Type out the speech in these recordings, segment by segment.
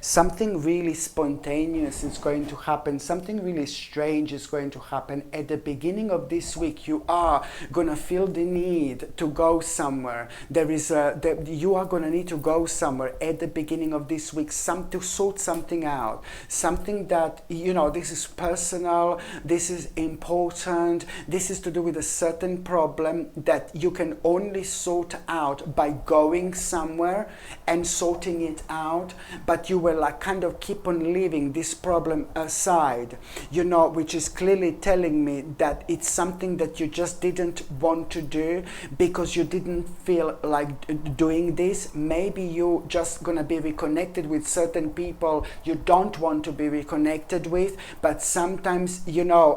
something really spontaneous is going to happen. Something really strange is going to happen. At the beginning of this week, you are going to feel the need to go somewhere. You are going to need to go somewhere at the beginning of this week, to sort something out. Something that, this is personal, this is important, this is to do with a certain problem that you can only sort out by going somewhere and sorting it out, but you will like kind of keep on leaving this problem aside, which is clearly telling me that it's something that you just didn't want to do because you didn't feel like doing this. Maybe you just gonna be reconnected with certain people you don't want to be reconnected with, but sometimes,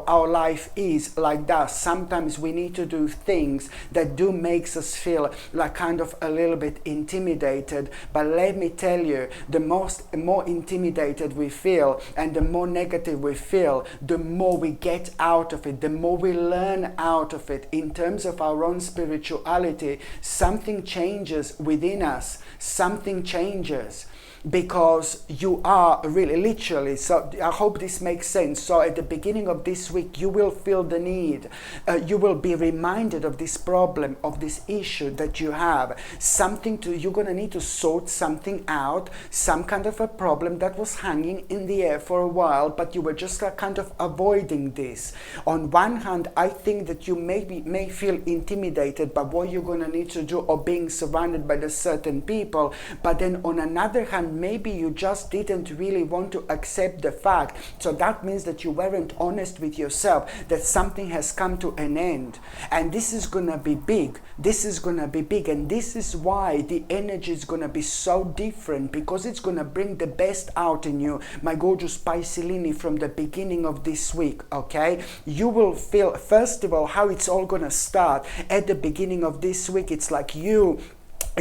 our life is like that. Sometimes we need to do things that do makes us feel like kind of a little bit intimidated, but let me tell you, the more intimidated we feel and the more negative we feel, the more we get out of it, the more we learn out of it. In terms of our own spirituality, something changes within us. Something changes. Because you are really literally, so I hope this makes sense. So at the beginning of this week, you will feel the need, you will be reminded of this problem, of this issue that you have. You're going to need to sort something out, some kind of a problem that was hanging in the air for a while, but you were just kind of avoiding this. On one hand, I think that you may feel intimidated by what you're going to need to do or being surrounded by the certain people, but then on another hand, maybe you just didn't really want to accept the fact. So that means that you weren't honest with yourself, that something has come to an end. And this is going to be big. This is going to be big. And this is why the energy is going to be so different, because it's going to bring the best out in you, my gorgeous Pisces, from the beginning of this week, okay? You will feel, first of all, how it's all going to start. At the beginning of this week, it's like you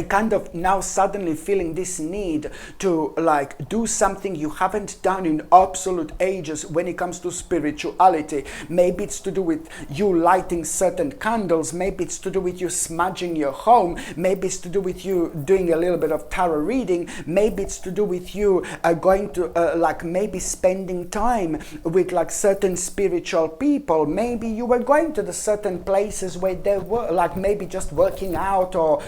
kind of now suddenly feeling this need to like do something you haven't done in absolute ages when it comes to spirituality. Maybe it's to do with you lighting certain candles, maybe it's to do with you smudging your home, maybe it's to do with you doing a little bit of tarot reading, maybe it's to do with you going to like maybe spending time with like certain spiritual people. Maybe you were going to the certain places where they were like maybe just working out, or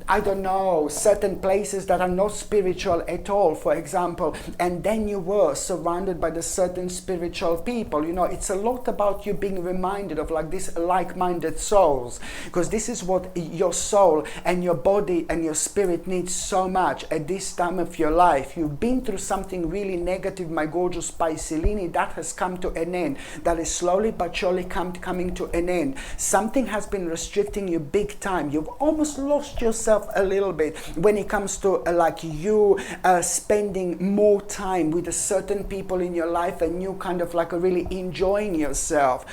I don't know, certain places that are not spiritual at all, for example, and then you were surrounded by the certain spiritual people. It's a lot about you being reminded of like these like-minded souls, because this is what your soul and your body and your spirit needs so much at this time of your life. You've been through something really negative, my gorgeous Pisces, that has come to an end, that is slowly but surely coming to an end. Something has been restricting you big time. You've almost lost yourself a little bit when it comes to like you spending more time with a certain people in your life, and you kind of like really enjoying yourself,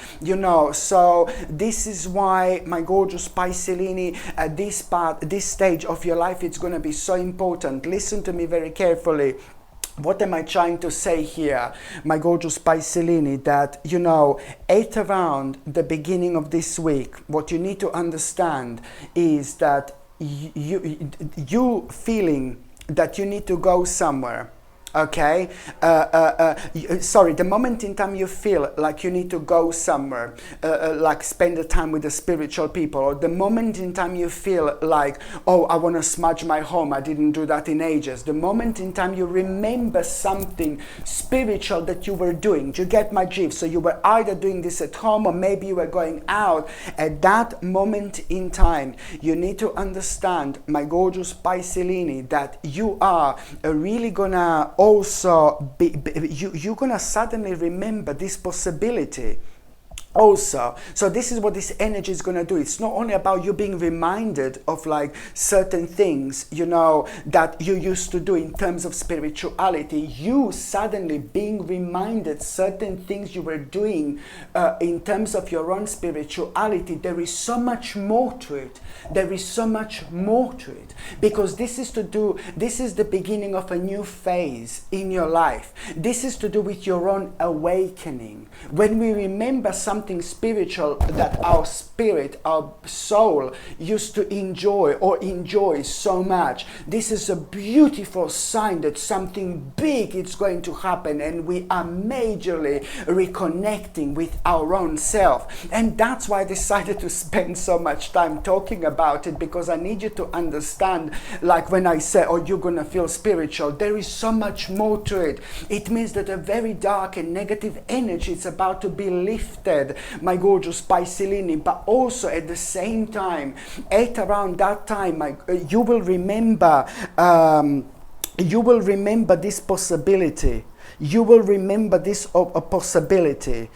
so this is why, my gorgeous Pisces, at this stage of your life, it's going to be so important. Listen to me very carefully. What am I trying to say here, my gorgeous Pisces? That, at around the beginning of this week, what you need to understand is that you feeling that you need to go somewhere. Okay, the moment in time you feel like you need to go somewhere, like spend the time with the spiritual people, or the moment in time you feel like, oh, I want to smudge my home, I didn't do that in ages, the moment in time you remember something spiritual that you were doing. Do you get my drift? So you were either doing this at home, or maybe you were going out. At that moment in time, you need to understand, my gorgeous Pisces, that you are really gonna also you're gonna suddenly remember this possibility also. So this is what this energy is going to do. It's not only about you being reminded of like certain things, that you used to do in terms of spirituality. You suddenly being reminded certain things you were doing in terms of your own spirituality. There is so much more to it. There is so much more to it, because this is the beginning of a new phase in your life. This is to do with your own awakening. When we remember something something spiritual that our spirit, our soul used to enjoy or enjoys so much. This is a beautiful sign that something big is going to happen, and we are majorly reconnecting with our own self. And that's why I decided to spend so much time talking about it, because I need you to understand, like when I say, oh, you're gonna feel spiritual, there is so much more to it. It means that a very dark and negative energy is about to be lifted, my gorgeous Piscelini. But also at the same time, at around that time, you will remember this possibility. You will remember this possibility,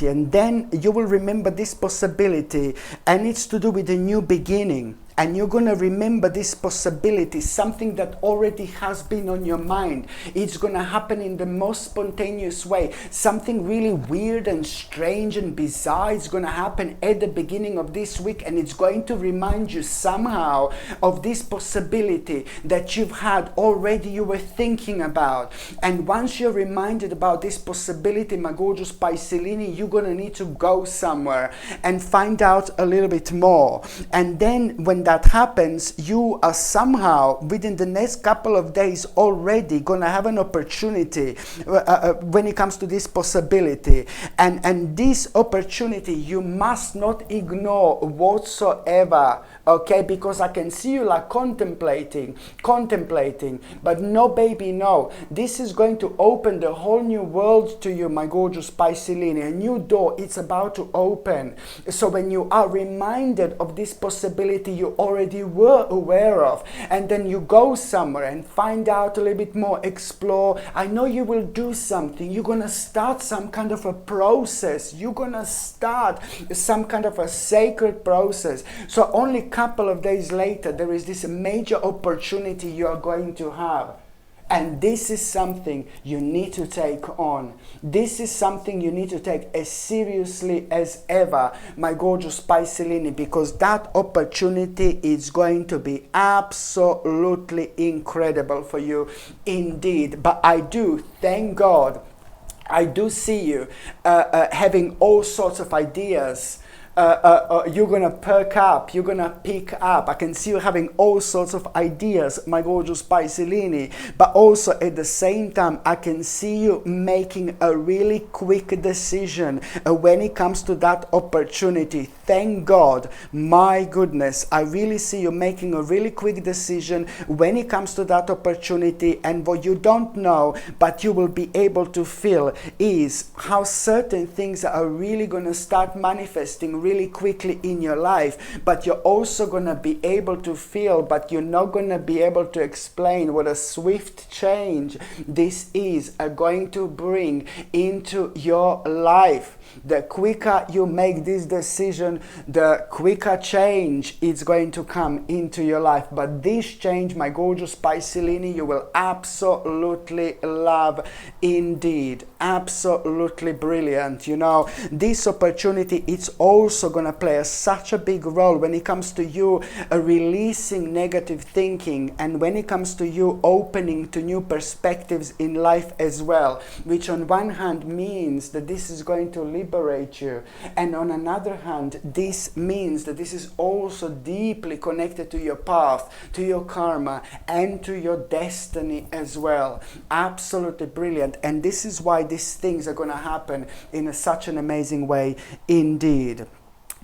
and then you will remember this possibility, and it's to do with a new beginning. And you're going to remember this possibility, something that already has been on your mind. It's going to happen in the most spontaneous way. Something really weird and strange and bizarre is going to happen at the beginning of this week, and it's going to remind you somehow of this possibility that you've had already, you were thinking about. And once you're reminded about this possibility, my gorgeous Piscelini, you're going to need to go somewhere and find out a little bit more. And then when that happens, you are somehow within the next couple of days already gonna have an opportunity when it comes to this possibility, and this opportunity you must not ignore whatsoever, okay? Because I can see you like contemplating, but no, baby, no. This is going to open the whole new world to you, my gorgeous Piscelini. A new door, it's about to open. So when you are reminded of this possibility you already were aware of, and then you go somewhere and find out a little bit more, explore, I know you will do something. You're gonna start some kind of a process. You're gonna start some kind of a sacred process. So only a couple of days later, there is this major opportunity you are going to have. And this is something you need to take on. This is something you need to take as seriously as ever, my gorgeous Piscelini, because that opportunity is going to be absolutely incredible for you indeed. But I do, thank God, I do see you having all sorts of ideas. You're gonna perk up, you're gonna pick up. I can see you having all sorts of ideas, my gorgeous Piscelini, but also at the same time I can see you making a really quick decision when it comes to that opportunity. Thank God, my goodness, I really see you making a really quick decision when it comes to that opportunity. And what you don't know, but you will be able to feel, is how certain things are really gonna start manifesting really quickly in your life. But you're also going to be able to feel, but you're not going to be able to explain what a swift change this is going to bring into your life. The quicker you make this decision, the quicker change is going to come into your life. But this change, my gorgeous Piscelini, you will absolutely love indeed. Absolutely brilliant. You know, this opportunity, it's also going to play such a big role when it comes to you releasing negative thinking, and when it comes to you opening to new perspectives in life as well, which on one hand means that this is going to liberate you, and on another hand this means that this is also deeply connected to your path, to your karma, and to your destiny as well. Absolutely brilliant. And this is why these things are going to happen in such an amazing way indeed.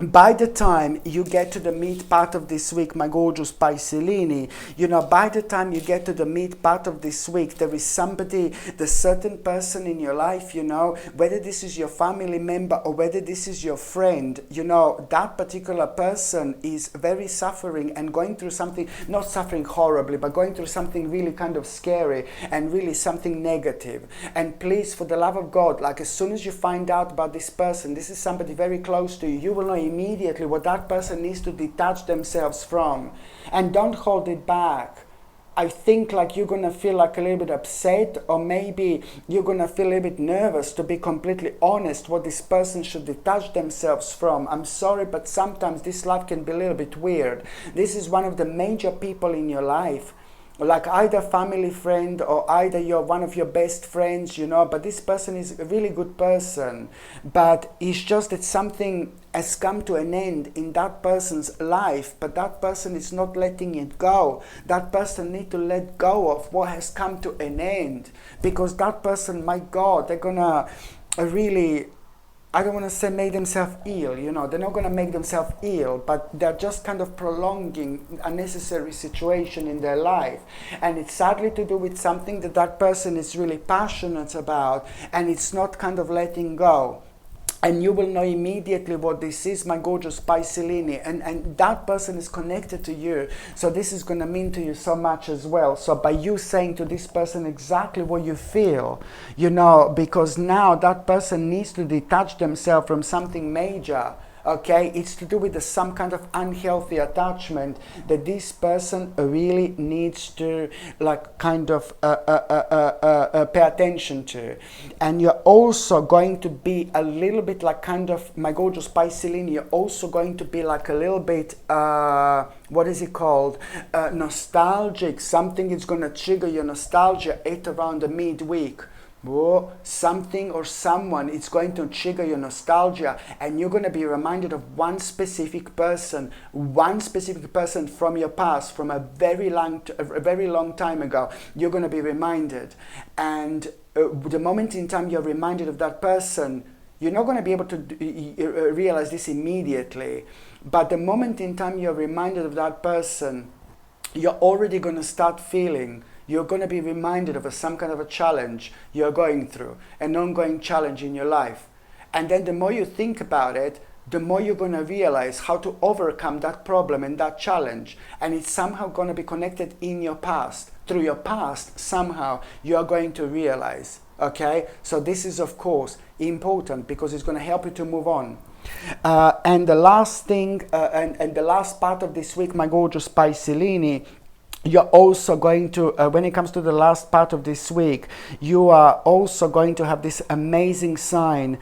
By the time you get to the mid part of this week, my gorgeous Piscelini, you know, by the time you get to the mid part of this week, there is somebody, the certain person in your life, you know, whether this is your family member or whether this is your friend, you know, that particular person is very suffering and going through something, not suffering horribly, but going through something really kind of scary and really something negative. And please, for the love of God, like as soon as you find out about this person, this is somebody very close to you, you will know immediately what that person needs to detach themselves from, and don't hold it back. I think like you're gonna feel like a little bit upset, or maybe you're gonna feel a little bit nervous, to be completely honest, what this person should detach themselves from. I'm sorry, but sometimes this life can be a little bit weird. This is one of the major people in your life. like either family friend or either you're one of your best friends, you know, but this person is a really good person, but it's just that something has come to an end in that person's life, but that person is not letting it go. That person need to let go of what has come to an end, because that person, my God, they're gonna really, I don't want to say make themselves ill, you know, they're not going to make themselves ill, but they're just kind of prolonging a necessary situation in their life. And it's sadly to do with something that that person is really passionate about, and it's not kind of letting go. And you will know immediately what this is, my gorgeous Piscelini, and that person is connected to you. So this is going to mean to you so much as well. So by you saying to this person exactly what you feel, you know, because now that person needs to detach themselves from something major. Okay, it's to do with some kind of unhealthy attachment that this person really needs to like kind of pay attention to. And you're also going to be a little bit like kind of, my gorgeous Piscelini, you're also going to be like a little bit, what is it called? Nostalgic. Something is going to trigger your nostalgia at around the midweek. Whoa, something or someone is going to trigger your nostalgia, and you're going to be reminded of one specific person from your past, from a very long time ago. You're going to be reminded, and the moment in time you're reminded of that person, you're not going to be able to realize this immediately, but the moment in time you're reminded of that person, you're already going to start feeling. You're going to be reminded of some kind of a challenge you're going through, an ongoing challenge in your life. And then the more you think about it, the more you're going to realize how to overcome that problem and that challenge. And it's somehow going to be connected in your past. Through your past, somehow you are going to realize. Okay? So this is, of course, important because it's going to help you to move on. And the last thing, and the last part of this week, my gorgeous Piscelini, you're also going to, when it comes to the last part of this week, you are also going to have this amazing sign,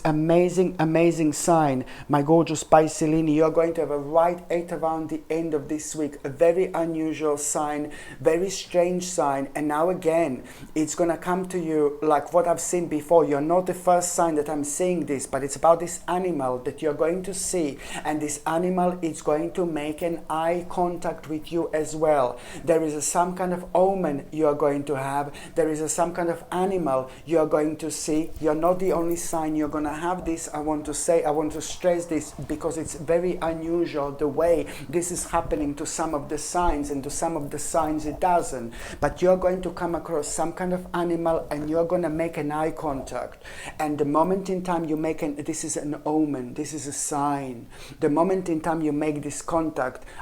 amazing sign, my gorgeous Piscelini. You're going to have a right at around the end of this week, a very unusual sign, very strange sign. And now again, it's going to come to you like what I've seen before. You're not the first sign that I'm seeing this, but it's about this animal that you're going to see. And this animal is going to make an eye contact with you as well. There is some kind of omen you are going to have. There is some kind of animal you are going to see. You're not the only sign you're going to have this. I want to stress this because it's very unusual the way this is happening to some of the signs, and to some of the signs it doesn't. But you're going to come across some kind of animal and you're going to make an eye contact. And the moment in time you make this is an omen, this is a sign. The moment in time you make this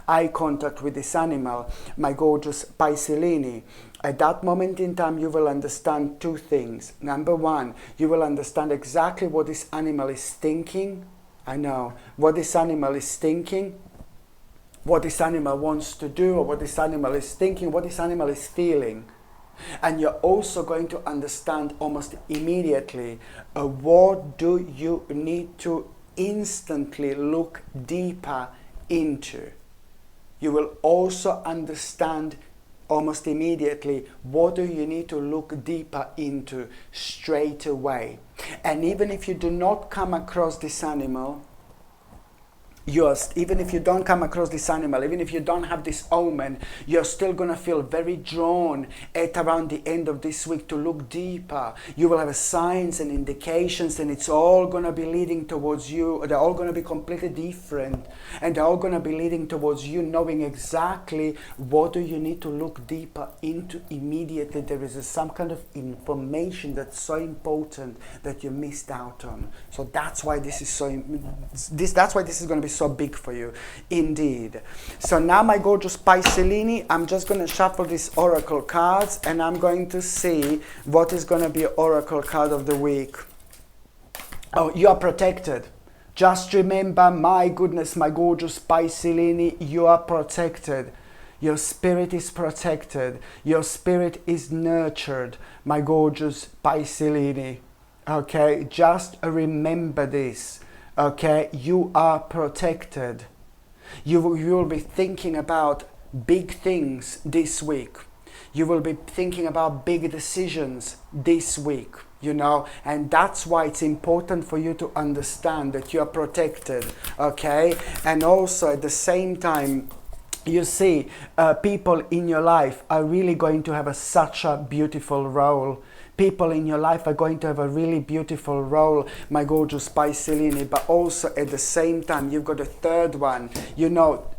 eye contact with this animal, my gorgeous Piscelini, at that moment in time you will understand two things. Number one, you will understand exactly what this animal is thinking. I know what this animal is thinking, what this animal wants to do, or what this animal is thinking, what this animal is feeling. And you're also going to understand almost immediately what do you need to instantly look deeper into. You will also understand almost immediately what do you need to look deeper into straight away. And even if you do not come across this animal, even if you don't come across this animal, even if you don't have this omen, you're still going to feel very drawn at around the end of this week to look deeper. You will have signs and indications, and it's all going to be leading towards you. They're all going to be completely different, and they're all going to be leading towards you knowing exactly what do you need to look deeper into immediately. There is some kind of information that's so important that you missed out on. So that's why this is that's why this is going to be so big for you indeed. So now, my gorgeous Piscelini, I'm just going to shuffle these oracle cards and I'm going to see what is going to be oracle card of the week. Oh, you are protected. Just remember, my goodness, my gorgeous Piscelini, you are protected. Your spirit is protected. Your spirit is nurtured, my gorgeous Piscelini. Okay, just remember this. Okay, you are protected. You will be thinking about big things this week. You will be thinking about big decisions this week, you know, and that's why it's important for you to understand that you are protected, okay? And also at the same time, you see, people in your life are really going to have such a beautiful role. People in your life are going to have a really beautiful role, my gorgeous Piscelini, but also at the same time, you've got a third one. You know,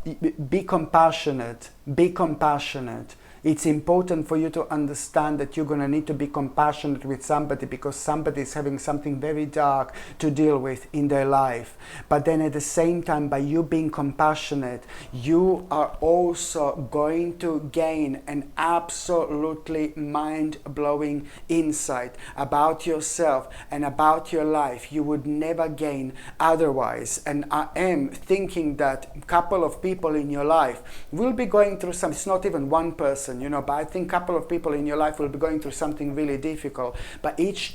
be compassionate, be compassionate. It's important for you to understand that you're going to need to be compassionate with somebody because somebody is having something very dark to deal with in their life. But then at the same time, by you being compassionate, you are also going to gain an absolutely mind-blowing insight about yourself and about your life you would never gain otherwise. And I am thinking that a couple of people in your life will be going through some, it's not even one person, you know, but I think a couple of people in your life will be going through something really difficult. But each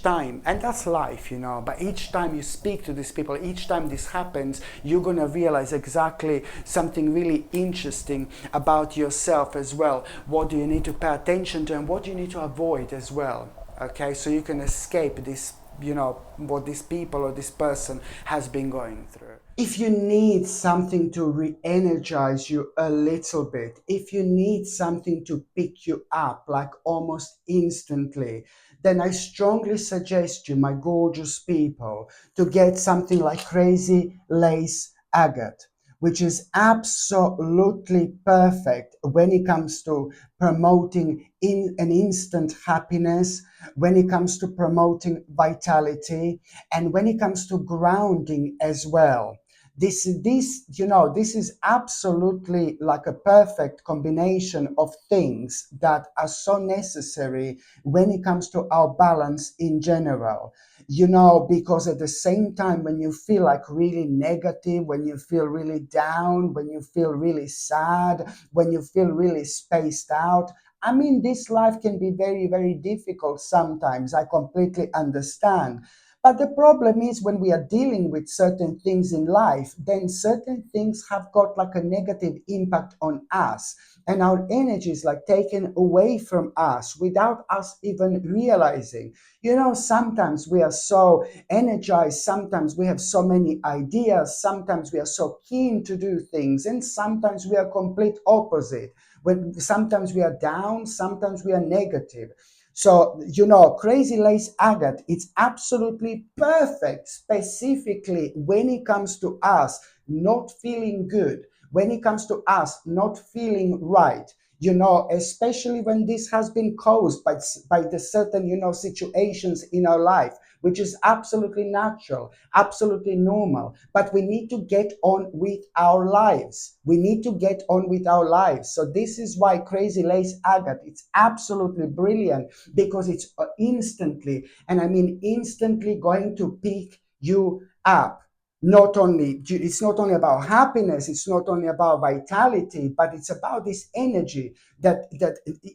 time, and that's life, you know, but each time you speak to these people, each time this happens, you're going to realize exactly something really interesting about yourself as well. What do you need to pay attention to and what do you need to avoid as well? Okay, so you can escape this, you know, what this people or this person has been going through. If you need something to re-energize you a little bit, if you need something to pick you up like almost instantly, then I strongly suggest you, my gorgeous people, to get something like Crazy Lace Agate, which is absolutely perfect when it comes to promoting an instant happiness, when it comes to promoting vitality, and when it comes to grounding as well. This is absolutely like a perfect combination of things that are so necessary when it comes to our balance in general. You know, because at the same time, when you feel like really negative, when you feel really down, when you feel really sad, when you feel really spaced out, I mean, this life can be very, very difficult sometimes. I completely understand. But the problem is when we are dealing with certain things in life, then certain things have got like a negative impact on us. And our energy is like taken away from us without us even realizing. You know, sometimes we are so energized, sometimes we have so many ideas, sometimes we are so keen to do things, and sometimes we are complete opposite. When sometimes we are down, sometimes we are negative. So, you know, Crazy Lace Agate, it's absolutely perfect, specifically when it comes to us not feeling good, when it comes to us not feeling right, you know, especially when this has been caused by the certain, you know, situations in our life, which is absolutely natural, absolutely normal. But we need to get on with our lives. We need to get on with our lives. So this is why Crazy Lace Agate, it's absolutely brilliant because it's instantly, and I mean instantly, going to pick you up. It's not only about happiness, it's not only about vitality, but it's about this energy that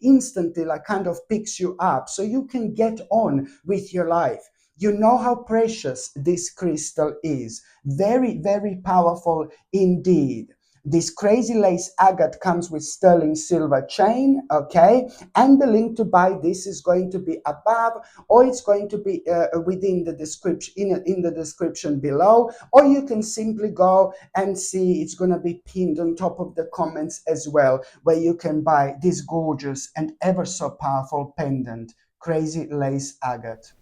instantly like kind of picks you up so you can get on with your life. You know how precious this crystal is. Very, very powerful indeed. This Crazy Lace Agate comes with sterling silver chain, okay? And the link to buy this is going to be above, or it's going to be within the description, in the description below, or you can simply go and see it's going to be pinned on top of the comments as well, where you can buy this gorgeous and ever so powerful pendant, Crazy Lace Agate.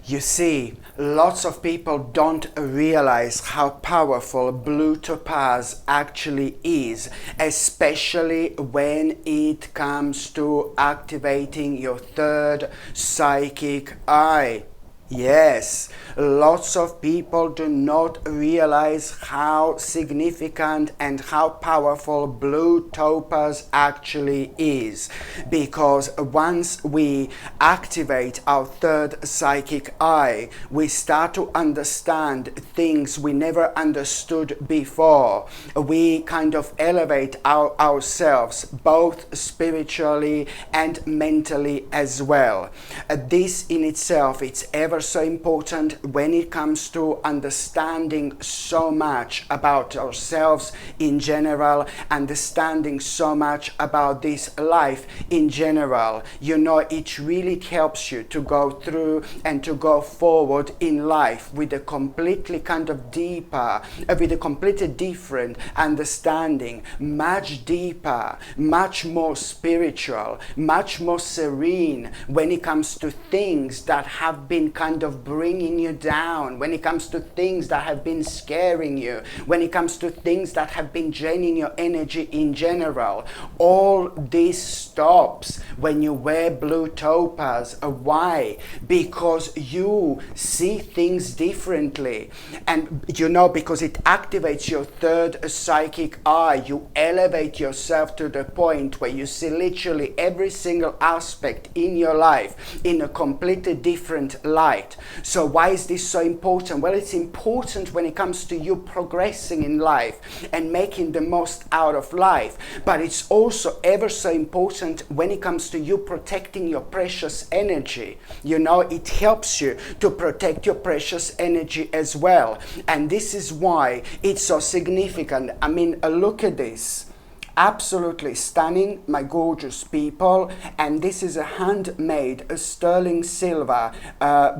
You see, lots of people don't realize how powerful blue topaz actually is, especially when it comes to activating your third psychic eye. Yes, lots of people do not realize how significant and how powerful blue topaz actually is, because once we activate our third psychic eye, we start to understand things we never understood before. We kind of elevate ourselves both spiritually and mentally as well. This in itself, it's ever ever so important when it comes to understanding so much about ourselves in general, understanding so much about this life in general. You know, it really helps you to go through and to go forward in life with a completely kind of deeper, with a completely different understanding, much deeper, much more spiritual, much more serene when it comes to things that have been kind of bringing you down, when it comes to things that have been scaring you, when it comes to things that have been draining your energy in general. All this stops when you wear blue topaz. Why? Because you see things differently, and you know, because it activates your third psychic eye. You elevate yourself to the point where you see literally every single aspect in your life in a completely different light. So why is this so important? Well, it's important when it comes to you progressing in life and making the most out of life, but it's also ever so important when it comes to you protecting your precious energy. You know, it helps you to protect your precious energy as well, and this is why it's so significant. I mean, look at this. Absolutely stunning, my gorgeous people. And this is a handmade sterling silver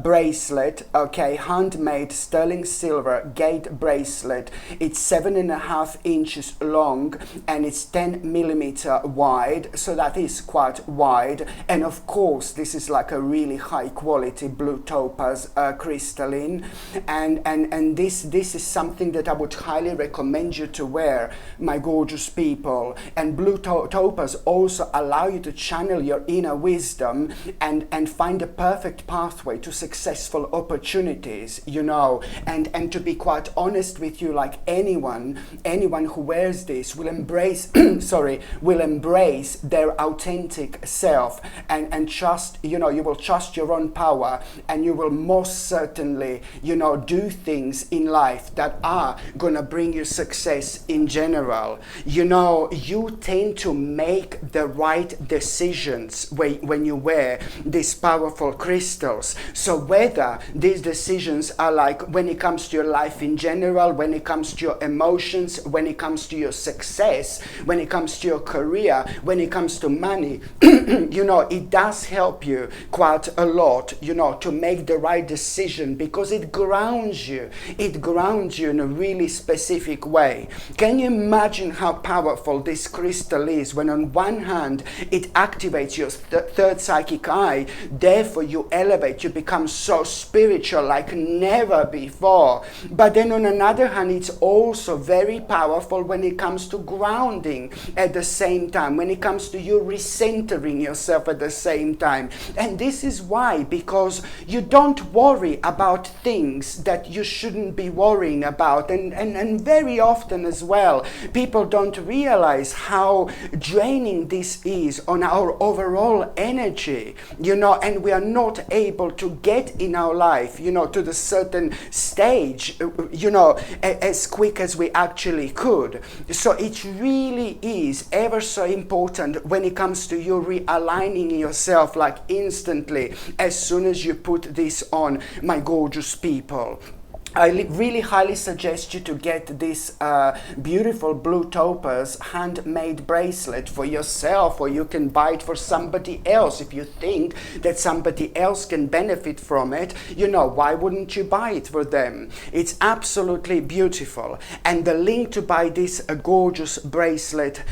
bracelet, okay, handmade sterling silver gate bracelet. It's 7.5 inches long and it's 10 millimeter wide, so that is quite wide. And of course, this is like a really high quality blue topaz crystalline, and this is something that I would highly recommend you to wear, my gorgeous people. And blue topaz also allow you to channel your inner wisdom and find a perfect pathway to successful opportunities, you know. And to be quite honest with you, like anyone who wears this will embrace will embrace their authentic self and trust, you know, you will trust your own power, and you will most certainly, you know, do things in life that are gonna bring you success in general. You know, you tend to make the right decisions when you wear these powerful crystals. So whether these decisions are like when it comes to your life in general, when it comes to your emotions, when it comes to your success, when it comes to your career, when it comes to money, you know, it does help you quite a lot, you know, to make the right decision, because it grounds you. It grounds you in a really specific way. Can you imagine how powerful this crystal is when on one hand it activates your third psychic eye, therefore you elevate, you become so spiritual like never before, but then on another hand it's also very powerful when it comes to grounding at the same time, when it comes to you recentering yourself at the same time. And this is why, because you don't worry about things that you shouldn't be worrying about, and very often as well people don't realize how draining this is on our overall energy, you know, and we are not able to get in our life, you know, to the certain stage, you know, as quick as we actually could. So it really is ever so important when it comes to you realigning yourself like instantly as soon as you put this on, my gorgeous people. I really highly suggest you to get this beautiful blue topaz handmade bracelet for yourself, or you can buy it for somebody else. If you think that somebody else can benefit from it, you know, why wouldn't you buy it for them? It's absolutely beautiful. And the link to buy this gorgeous bracelet,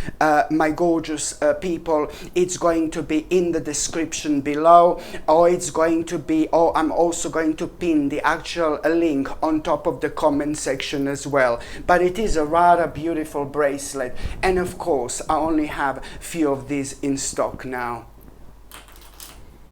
my gorgeous people, it's going to be in the description below, or it's going to be, or I'm also going to pin the actual link on top of the comment section as well. But it is a rather beautiful bracelet, and of course I only have few of these in stock now.